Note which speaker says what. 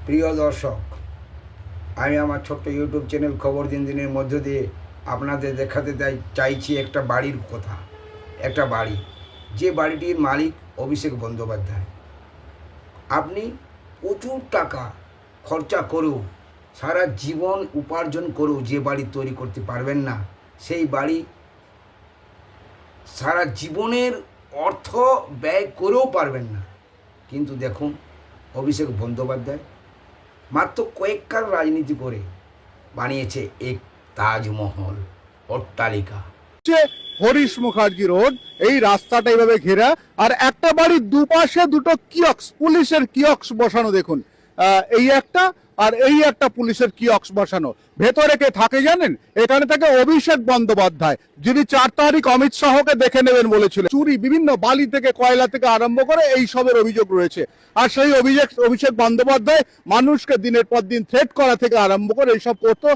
Speaker 1: প্রিয় দর্শক, আমি আমার ছোট্ট ইউটিউব চ্যানেল খবর দিন দিনের মধ্য দিয়ে আপনাদের দেখাতে চাইছি একটা বাড়ির কথা। একটা বাড়ি, যে বাড়িটির মালিক অভিষেক বন্দ্যোপাধ্যায়। আপনি প্রচুর টাকা খরচা করেও, সারা জীবন উপার্জন করেও যে বাড়ি তৈরি করতে পারবেন না, সেই বাড়ি সারা জীবনের অর্থ ব্যয় করেও পারবেন না। কিন্তু দেখুন, অভিষেক বন্দ্যোপাধ্যায় মাত্র কয়েককাল রাজনীতি করে বানিয়েছে এক তাজমহল অট্টালিকা।
Speaker 2: হরিশ মুখার্জি রোড, এই রাস্তাটা এইভাবে ঘেরা, আর একটা বাড়ির দুপাশে দুটো কিয়ক্স, পুলিশের কিয়ক্স বসানো। দেখুন, এই একটা আর এই একটা পুলিশের কিয়ক্স বসানো। ভেতরে কে থাকে জানেন? এখানে থাকে অভিষেক বন্দ্যোপাধ্যায়, যিনি 4 তারিখ অমিত শাহকে দেখে নেবেন বলেছিলেন। চুরি, বিভিন্ন বালি থেকে কয়লা থেকে আরম্ভ করে এই সবের অভিযোগ রয়েছে। আর সেই অভিষেক বন্দ্যোপাধ্যায় মানুষকে দিনের পর দিন থ্রেট করা থেকে আরম্ভ করে এইসব করতো।